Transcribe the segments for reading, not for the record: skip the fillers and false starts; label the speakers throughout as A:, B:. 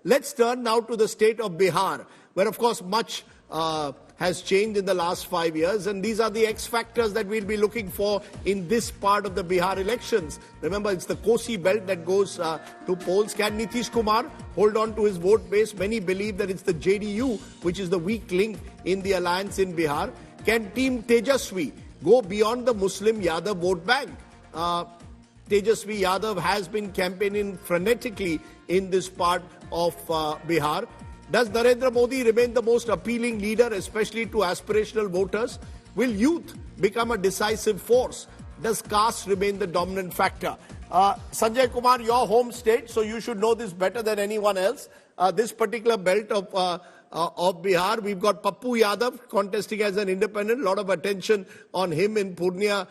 A: Let's turn now to the state of Bihar, where of course much has changed in the last 5 years, and these are the X factors that we'll be looking for in this part of the Bihar elections. Remember, it's the Kosi belt that goes to polls. Can Nitish Kumar hold on to his vote base? Many believe that it's the JDU which is the weak link in the alliance in Bihar. Can Team Tejaswi go beyond the Muslim Yadav vote bank? Tejaswi Yadav has been campaigning frenetically in this part of Bihar. Does Narendra Modi remain the most appealing leader, especially to aspirational voters? Will youth become a decisive force? Does caste remain the dominant factor? Sanjay Kumar, your home state, so you should know this better than anyone else. This particular belt of Bihar, we've got Pappu Yadav contesting as an independent. A lot of attention on him in Purnia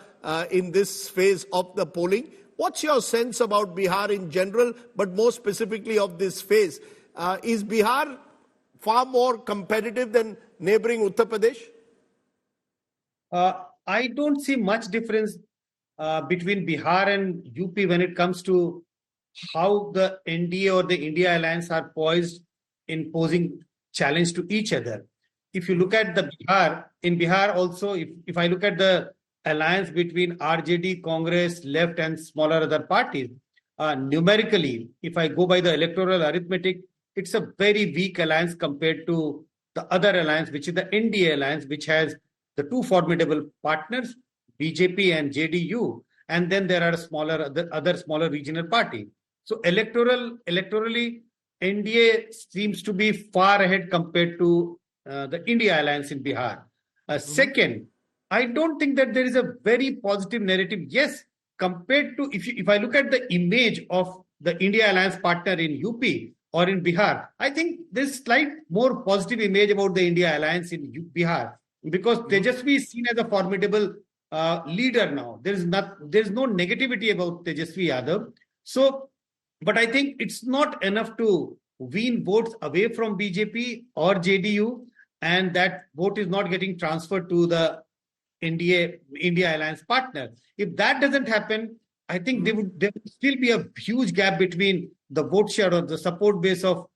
A: in this phase of the polling. What's your sense about Bihar in general, but more specifically of this phase? Is Bihar far more competitive than neighboring Uttar Pradesh?
B: I don't see much difference between Bihar and UP when it comes to how the NDA or the India alliance are poised in posing challenge to each other. If you look at the Bihar, in Bihar also, if I look at the alliance between RJD, Congress, left and smaller other parties, numerically, if I go by the electoral arithmetic, it's a very weak alliance compared to the other alliance, which is the NDA alliance, which has the two formidable partners, BJP and JDU, and then there are other smaller regional party. So electorally, NDA seems to be far ahead compared to the India alliance in Bihar. Second, I don't think that there is a very positive narrative. Yes, compared to if I look at the image of the India alliance partner in UP or in Bihar, I think there's slight more positive image about the India alliance in Bihar, because Tejaswi is seen as a formidable leader now. There's no negativity about Tejaswi Yadav. So, but I think it's not enough to wean votes away from BJP or JDU, and that vote is not getting transferred to the India alliance partner. If that doesn't happen, I think there would still be a huge gap between the vote share or the support base of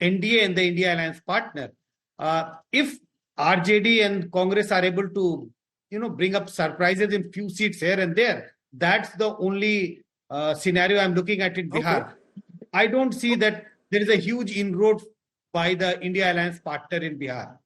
B: NDA and the India alliance partner. If RJD and Congress are able to, bring up surprises in few seats here and there, that's the only scenario I'm looking at in Bihar. Okay. I don't see that there is a huge inroad by the India alliance partner in Bihar.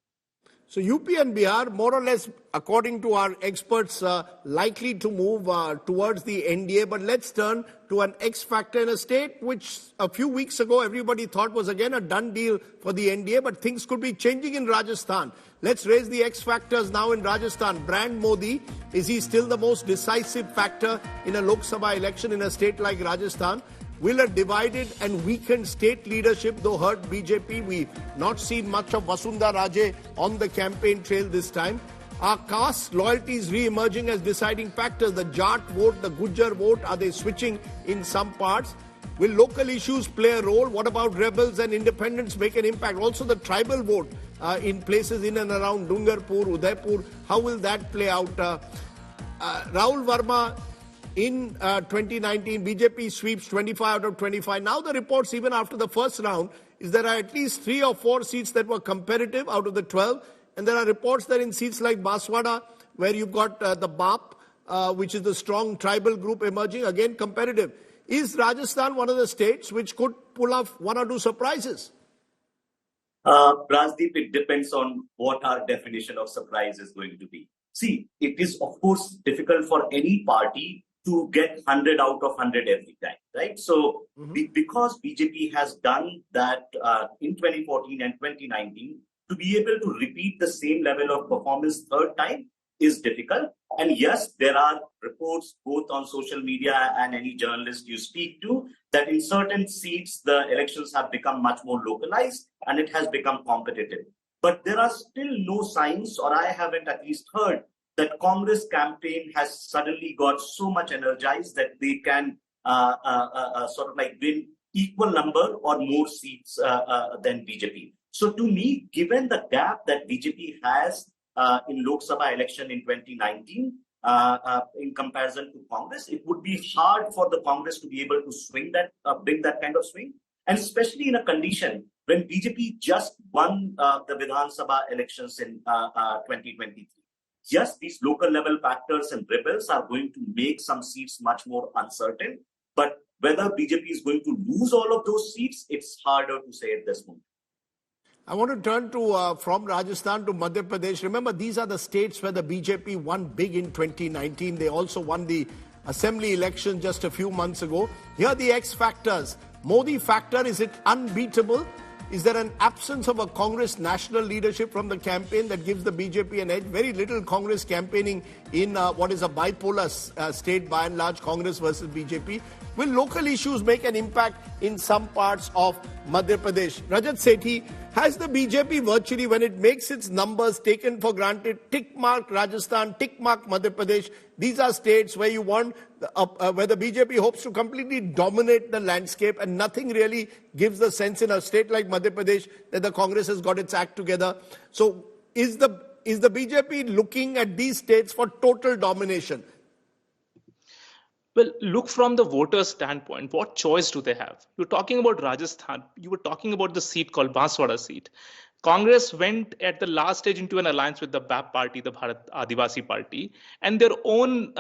A: So UP and Bihar, more or less, according to our experts, likely to move towards the NDA. But let's turn to an X factor in a state which a few weeks ago everybody thought was again a done deal for the NDA. But things could be changing in Rajasthan. Let's raise the X factors now in Rajasthan. Brand Modi, is he still the most decisive factor in a Lok Sabha election in a state like Rajasthan? Will a divided and weakened state leadership, though, hurt BJP? We've not seen much of Vasundhara Raje on the campaign trail this time. Are caste loyalties re-emerging as deciding factors? The Jat vote, the Gujjar vote, are they switching in some parts? Will local issues play a role? What about rebels and independents make an impact? Also the tribal vote in places in and around Dungarpur, Udaipur, how will that play out? Rahul Verma, in 2019, BJP sweeps 25 out of 25. Now the reports, even after the first round, is there are at least 3 or 4 seats that were competitive out of the 12. And there are reports that in seats like Baswada, where you've got the BAP, which is the strong tribal group emerging, again competitive. Is Rajasthan one of the states which could pull off 1 or 2 surprises?
C: Rajdeep, it depends on what our definition of surprise is going to be. See, it is of course difficult for any party to get 100 out of 100 every time, right? So because BJP has done that in 2014 and 2019, to be able to repeat the same level of performance third time is difficult. And yes, there are reports both on social media and any journalist you speak to that in certain seats, the elections have become much more localized and it has become competitive. But there are still no signs, or I haven't at least heard, that Congress campaign has suddenly got so much energized that they can sort of like win equal number or more seats than BJP. So to me, given the gap that BJP has in Lok Sabha election in 2019 in comparison to Congress, it would be hard for the Congress to be able to swing that, bring that kind of swing. And especially in a condition when BJP just won the Vidhan Sabha elections in 2023. Yes, these local level factors and rebels are going to make some seats much more uncertain. But whether BJP is going to lose all of those seats, it's harder to say at this moment.
A: I want to turn to from Rajasthan to Madhya Pradesh. Remember, these are the states where the BJP won big in 2019. They also won the assembly election just a few months ago. Here are the X factors. Modi factor, is it unbeatable? Is there an absence of a Congress national leadership from the campaign that gives the BJP an edge? Very little Congress campaigning in what is a bipolar state, by and large, Congress versus BJP. Will local issues make an impact in some parts of Madhya Pradesh? Rajat Sethi, has the BJP virtually, when it makes its numbers taken for granted, tick mark Rajasthan, tick mark Madhya Pradesh? These are states where you want, where the BJP hopes to completely dominate the landscape, and nothing really gives the sense in a state like Madhya Pradesh that the Congress has got its act together. So is the BJP looking at these states for total domination?
D: Well, look from the voters' standpoint. What choice do they have? You're talking about Rajasthan. You were talking about the seat called Banswara seat. Congress went at the last stage into an alliance with the BAP party, the Bharat Adivasi party, and their own,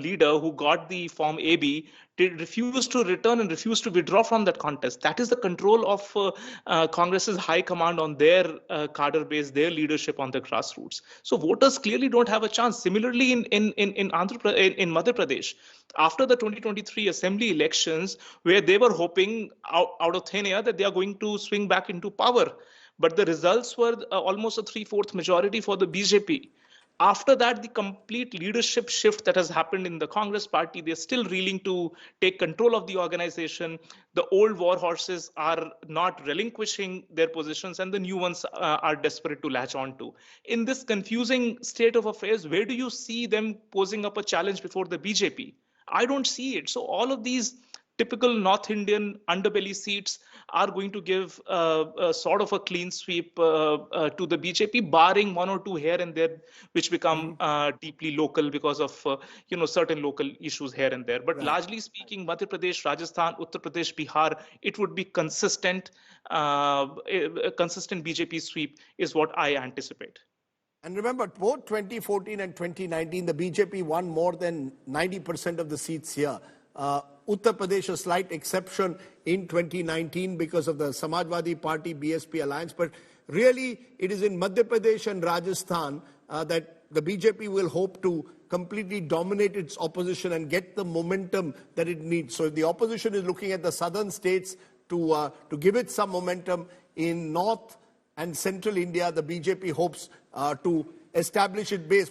D: leader who got the form AB refused to return and refused to withdraw from that contest. That is the control of Congress's high command on their cadre base, their leadership on the grassroots. So voters clearly don't have a chance. Similarly, in Madhya Pradesh, after the 2023 assembly elections, where they were hoping out of thin air that they are going to swing back into power, but the results were almost a 3/4 majority for the BJP. After that, the complete leadership shift that has happened in the Congress party, they're still reeling to take control of the organization. The old war horses are not relinquishing their positions, and the new ones are desperate to latch on to. In this confusing state of affairs, where do you see them posing up a challenge before the BJP? I don't see it. So all of these typical North Indian underbelly seats are going to give sort of a clean sweep to the BJP, barring one or two here and there, which become deeply local because of certain local issues here and there. But
A: Right.
D: largely speaking, Madhya Pradesh, Rajasthan, Uttar Pradesh, Bihar, it would be consistent. A consistent BJP sweep is what I anticipate.
A: And remember, both 2014 and 2019, the BJP won more than 90% of the seats here. Uttar Pradesh, a slight exception in 2019 because of the Samajwadi Party BSP alliance. But really, it is in Madhya Pradesh and Rajasthan that the BJP will hope to completely dominate its opposition and get the momentum that it needs. So if the opposition is looking at the southern states to give it some momentum, in North and Central India, the BJP hopes to establish its base.